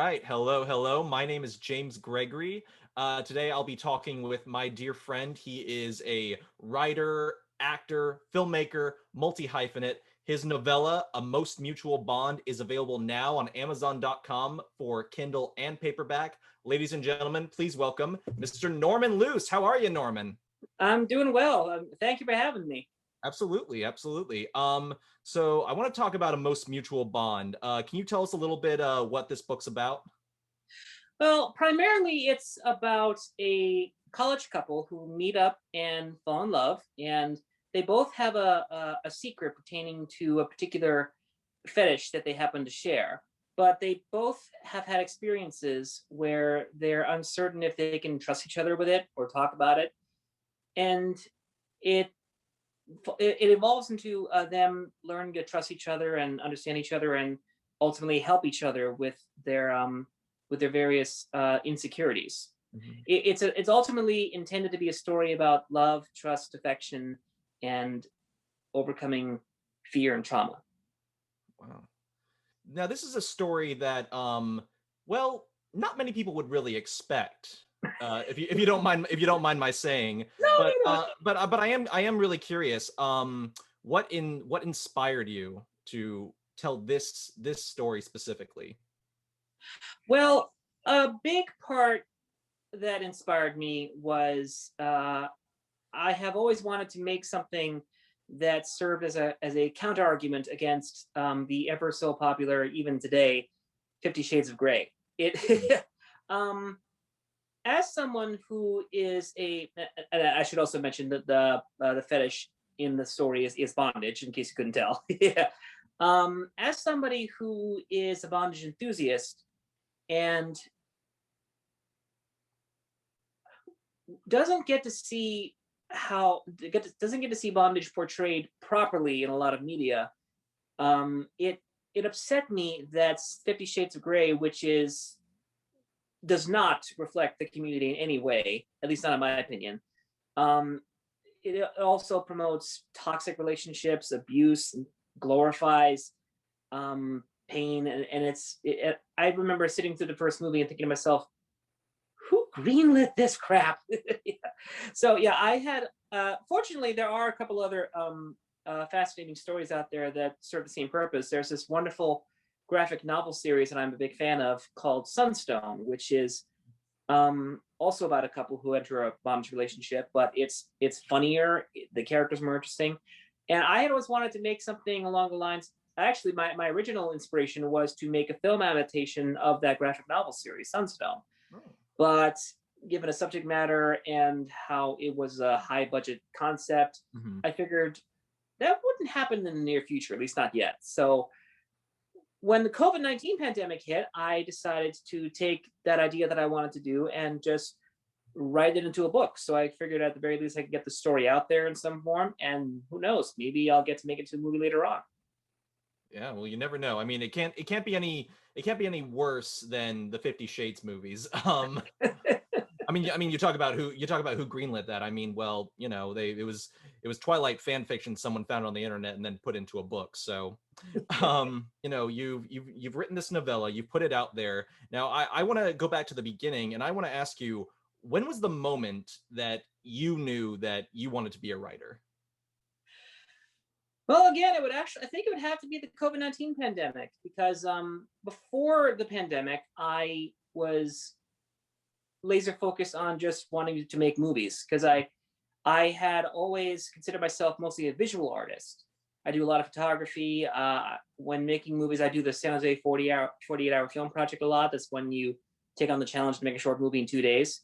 right. Hello, hello. My name is James Gregory. Today I'll be talking with my dear friend. He is a writer, actor, filmmaker, multi-hyphenate. His novella, A Most Mutual Bond, is available now on Amazon.com for Kindle and paperback. Ladies and gentlemen, please welcome Mr. Norman Luce. How are you, Norman? I'm doing well. Thank you for having me. Absolutely, absolutely. So I want to talk about A Most Mutual Bond. Can you tell us a little bit what this book's about? Well, primarily it's about a college couple who meet up and fall in love, and they both have a secret pertaining to a particular fetish that they happen to share. But they both have had experiences where they're uncertain if they can trust each other with it or talk about it, and it it evolves into them learning to trust each other and understand each other and ultimately help each other with their various insecurities. Mhm. It's ultimately intended to be a story about love, trust, affection, and overcoming fear and trauma. Wow. Now, this is a story that, well, not many people would really expect. If you don't mind my saying, No, no, no. but I am really curious. What inspired you to tell this story specifically? Well, a big part that inspired me was I have always wanted to make something that served as a counter argument against the ever so popular, even today, 50 Shades of Grey. It um, as someone who is and I should also mention that the fetish in the story is bondage, in case you couldn't tell. Yeah. As somebody who is a bondage enthusiast and doesn't get to see doesn't get to see bondage portrayed properly in a lot of media. It upset me that 50 Shades of Grey, which is does not reflect the community in any way, at least not in my opinion. Um, it also promotes toxic relationships, abuse, glorifies pain, and I remember sitting through the first movie and thinking to myself, who greenlit this crap? Yeah. So yeah, I had. Fortunately, there are a couple other fascinating stories out there that serve the same purpose. There's this wonderful graphic novel series that I'm a big fan of called Sunstone, which is also about a couple who enter a bondage relationship, but it's funnier. The characters are more interesting, and I had always wanted to make something along the lines. Actually, my original inspiration was to make a film adaptation of that graphic novel series, Sunstone, Oh. but given a subject matter and how it was a high budget concept, Mhm. I figured that wouldn't happen in the near future, at least not yet. So when the COVID-19 pandemic hit, I decided to take that idea that I wanted to do and just write it into a book. So I figured at the very least I could get the story out there in some form, and who knows, maybe I'll get to make it to a movie later on. Yeah, well, you never know. I mean, it can't be any worse than the 50 Shades movies. I mean, you talk about who greenlit that. I mean, well, it was Twilight fan fiction someone found on the internet and then put into a book. So, you've written this novella, you've put it out there. Now, I want to go back to the beginning and I want to ask you, when was the moment that you knew that you wanted to be a writer? Well, again, I think it would have to be the COVID-19 pandemic because before the pandemic, I was laser focused on just wanting to make movies because I had always considered myself mostly a visual artist. I do a lot of photography. When making movies, I do the San Jose 48-hour film project a lot. That's when you take on the challenge to make a short movie in 2 days.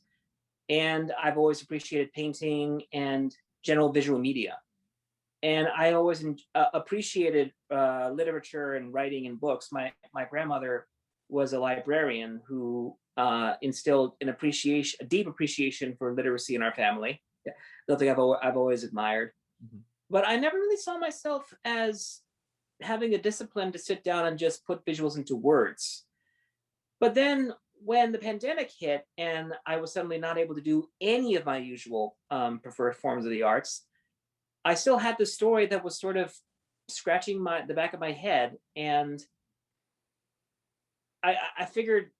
And I've always appreciated painting and general visual media. And I always appreciated literature and writing and books. My grandmother was a librarian who instilled a deep appreciation for literacy in our family. Yeah, something I've always admired. Mhm. But I never really saw myself as having a discipline to sit down and just put visuals into words. But then when the pandemic hit and I was suddenly not able to do any of my usual preferred forms of the arts, I still had this story that was sort of scratching the back of my head, and I figured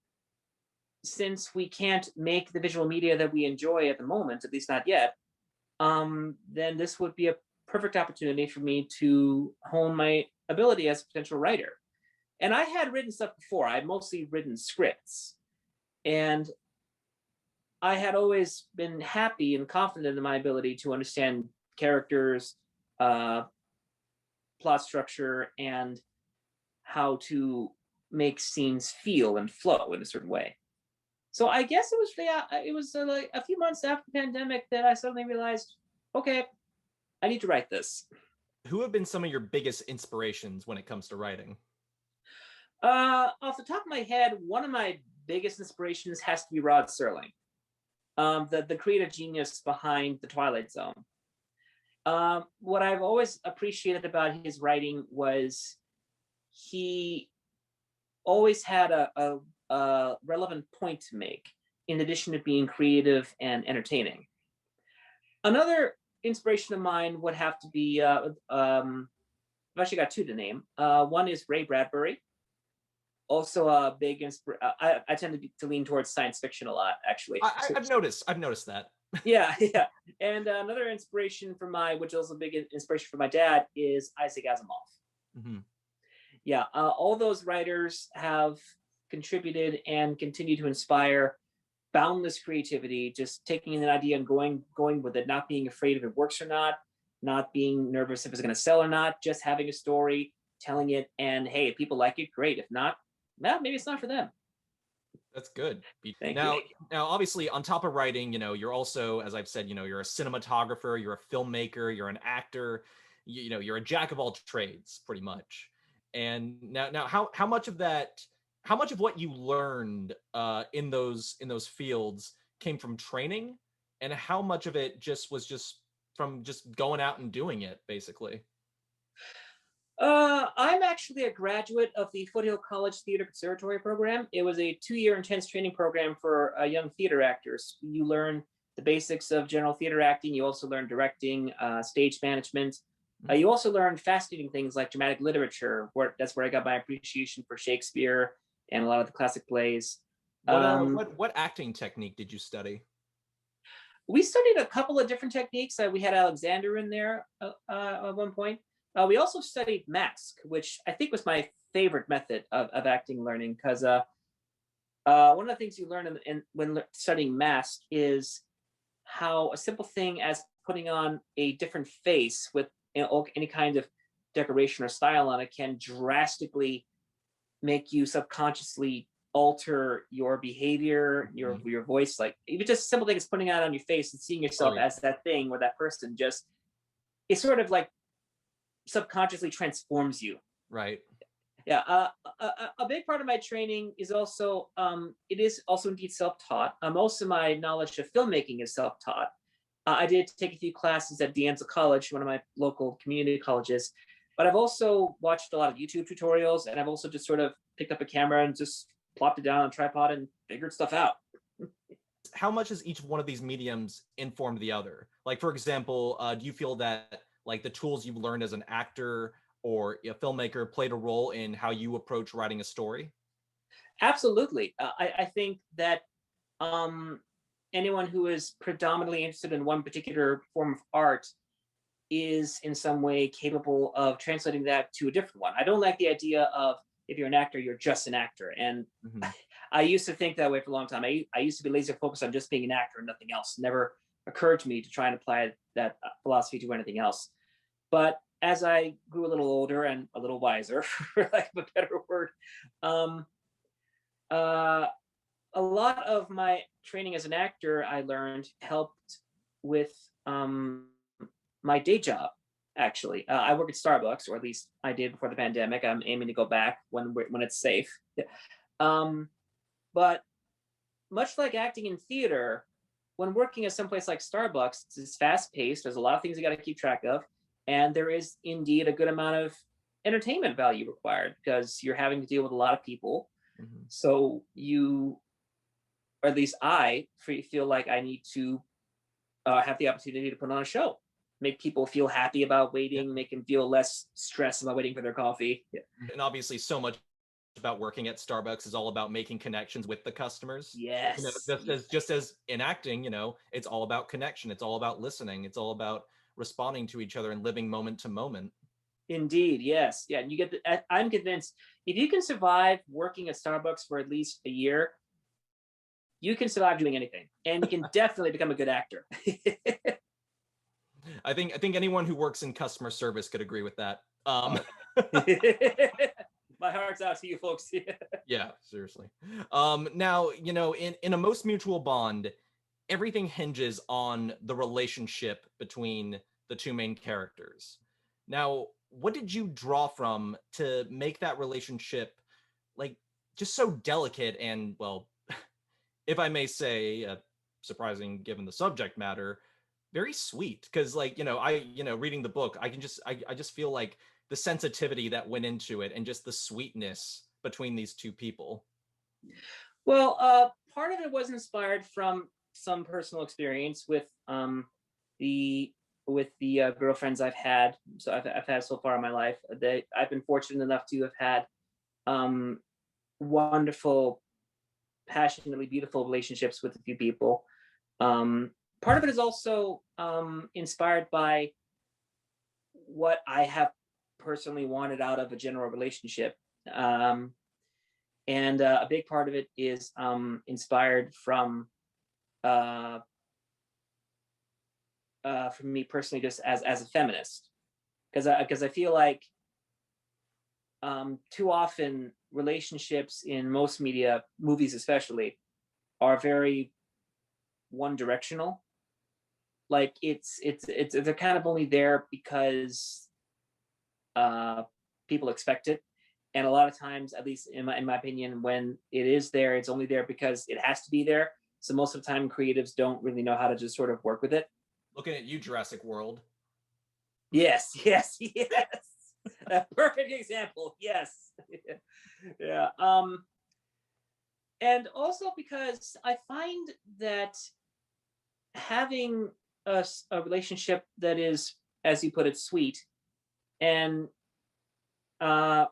since we can't make the visual media that we enjoy at the moment, at least not yet, then this would be a perfect opportunity for me to hone my ability as a potential writer. And I had written stuff before. I had mostly written scripts, and I had always been happy and confident in my ability to understand characters, uh, plot structure, and how to make scenes feel and flow in a certain way. So I guess it was like a few months after the pandemic that I suddenly realized, okay, I need to write this. Who have been some of your biggest inspirations when it comes to writing? Off the top of my head, one of my biggest inspirations has to be Rod Serling, the creative genius behind the Twilight Zone. What I've always appreciated about his writing was he always had a relevant point to make, in addition to being creative and entertaining. Another inspiration of mine would have to be I've actually got two to name. One is Ray Bradbury, also a big I tend to lean towards science fiction a lot, actually. I've noticed that. Yeah, yeah. And another inspiration for which is also a big inspiration for my dad, is Isaac Asimov. Mm-hmm. Yeah, all those writers have contributed and continue to inspire boundless creativity, just taking an idea and going with it, not being afraid if it works or not being nervous if it's going to sell or not, just having a story, telling it, and hey, if people like it, great. If not, well, maybe it's not for them. That's good. Thank Now, you. now, obviously, on top of writing, you're also, as I've said, you're a cinematographer, you're a filmmaker, you're an actor, you're a jack of all trades, pretty much. And now, how much of that, how much of what you learned in those fields came from training, and how much of it was from just going out and doing it, basically? I'm actually a graduate of the Foothill College Theater Conservatory program. It was a 2-year intense training program for young theater actors. You learn the basics of general theater acting. You also learn directing, stage management. You also learn fascinating things like dramatic literature. That's where I got my appreciation for Shakespeare and a lot of the classic plays. What acting technique did you study? We studied a couple of different techniques. We had Alexander in there at one point. We also studied mask, which I think was my favorite method of acting learning, because one of the things you learn when studying mask is how a simple thing as putting on a different face with any kind of decoration or style on it can drastically make you subconsciously alter your behavior, your voice. Like even just simple thing is putting out on your face and seeing yourself as that thing or that person, just it's sort of like subconsciously transforms you. Right. Yeah. A big part of my training is also it is also indeed self-taught. Most of my knowledge of filmmaking is self-taught. I did take a few classes at De Anza College, one of my local community colleges, but I've also watched a lot of YouTube tutorials, and I've also just sort of picked up a camera and just plopped it down on a tripod and figured stuff out. How much has each one of these mediums informed the other? Like, for example, do you feel that like the tools you've learned as an actor or a filmmaker played a role in how you approach writing a story? Absolutely. I think that anyone who is predominantly interested in one particular form of art is in some way capable of translating that to a different one. I don't like the idea of if you're an actor, you're just an actor. And I used to think that way for a long time. I used to be laser focused on just being an actor and nothing else. Never occurred to me to try and apply that philosophy to anything else. But as I grew a little older and a little wiser, for lack of a better word, a lot of my training as an actor, I learned, helped with my day job. Actually, I work at Starbucks, or at least I did before the pandemic. I'm aiming to go back when it's safe. But much like acting in theater, when working at someplace like Starbucks, it's fast paced. There's a lot of things you got to keep track of, and there is indeed a good amount of entertainment value required because you're having to deal with a lot of people. So you, or at least I, feel like I need to have the opportunity to put on a show, make people feel happy about waiting, make them feel less stressed about waiting for their coffee. And obviously, so much about working at Starbucks is all about making connections with the customers. Yes. Just as in acting, it's all about connection. It's all about listening. It's all about responding to each other and living moment to moment. Indeed, yes. Yeah, and you get I'm convinced if you can survive working at Starbucks for at least a year, you can survive doing anything, and you can definitely become a good actor. I think anyone who works in customer service could agree with that. Oh, my heart's out to you folks. Yeah, seriously. Now, in a most mutual bond, everything hinges on the relationship between the two main characters. Now, what did you draw from to make that relationship like just so delicate and, well, if I may say, surprising given the subject matter, very sweet? Because, like, reading the book, I just feel like the sensitivity that went into it and just the sweetness between these two people. Well, part of it was inspired from some personal experience the with the girlfriends I've had. So I've had so far in my life. I've been fortunate enough to have had um, wonderful, passionately beautiful relationships with a few people. Um, Part of it is also inspired by what I have personally wanted out of a general relationship. And a big part of it is inspired uh, from me personally, just as a feminist, because I feel like too often relationships in most media, movies especially, are very one directional. Like it's they're kind of only there because uh, people expect it, and a lot of times, at least in my opinion, when it is there, it's only there because it has to be there. So most of the time, creatives don't really know how to just sort of work with it. Looking at you, Jurassic World. Yes, yes, yes. A perfect example. Yes. Yeah. And also because I find that having a relationship that is, as you put it, sweet, and uh,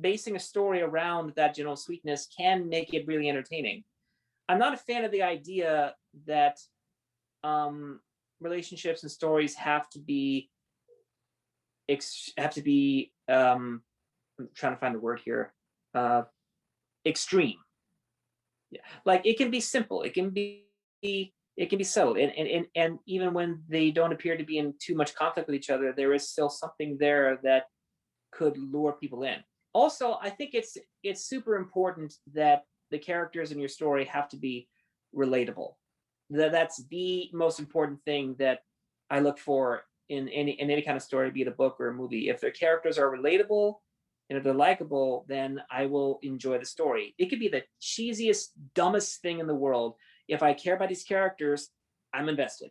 basing a story around that general sweetness can make it really entertaining. I'm not a fan of the idea that um, relationships and stories have to be I'm trying to find the word here, uh, extreme. Yeah. Like it can be simple, it can be subtle, and even when they don't appear to be in too much conflict with each other, there is still something there that could lure people in. Also, I think it's super important that the characters in your story have to be relatable. That's the most important thing that I look for in any kind of story, be it a book or a movie. If their characters are relatable and if they're likable, then I will enjoy the story. It could be the cheesiest, dumbest thing in the world. If I care about these characters, I'm invested.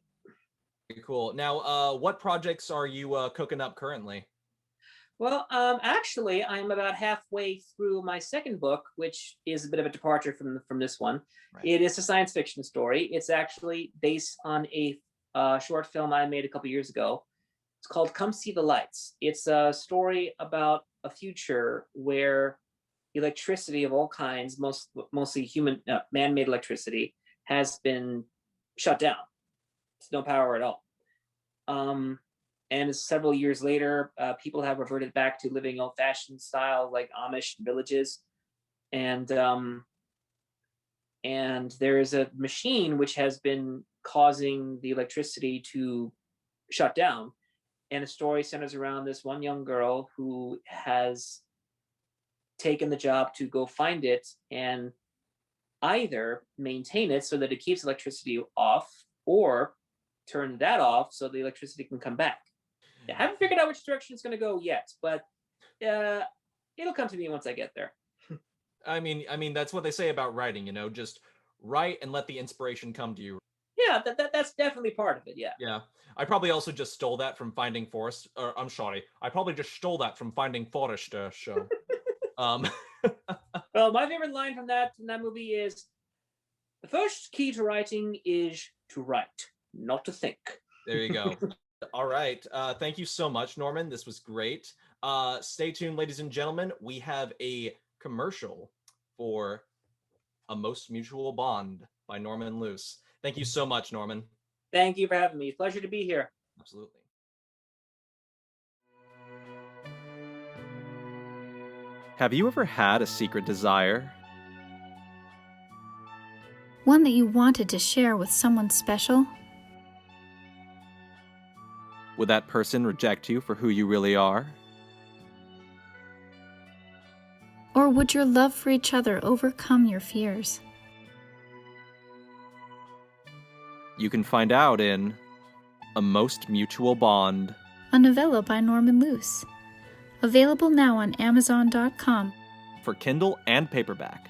Very cool. Now, what projects are you cooking up currently? Well, actually, I'm about halfway through my second book, which is a bit of a departure from this one. Right. It is a science fiction story. It's actually based on a short film I made a couple years ago. It's called "Come See the Lights." It's a story about a future where electricity of all kinds, mostly human man-made electricity, has been shut down. It's no power at all. Um, and several years later, people have reverted back to living old-fashioned style, like Amish villages. And and there is a machine which has been causing the electricity to shut down. And the story centers around this one young girl who has taken the job to go find it and either maintain it so that it keeps electricity off, or turn that off so the electricity can come back. I haven't figured out which direction it's going to go yet, but uh, it'll come to me once I get there. I mean, that's what they say about writing. Just write and let the inspiration come to you. Yeah, that's definitely part of it. Yeah. Yeah, I probably also just stole that from Finding Forrest. Or I'm sorry, I probably just stole that from Finding Forrest show. Um, Well, my favorite line from that movie is, "The first key to writing is to write, not to think." there you go. All right. Thank you so much, Norman. This was great. Stay tuned, ladies and gentlemen. We have a commercial for A Most Mutual Bond by Norman Luce. Thank you so much, Norman. Thank you for having me. Pleasure to be here. Absolutely. Have you ever had a secret desire? One that you wanted to share with someone special? Would that person reject you for who you really are? Or would your love for each other overcome your fears? You can find out in A Most Mutual Bond, A novella by Norman Luce. Available now on Amazon.com. for Kindle and paperback.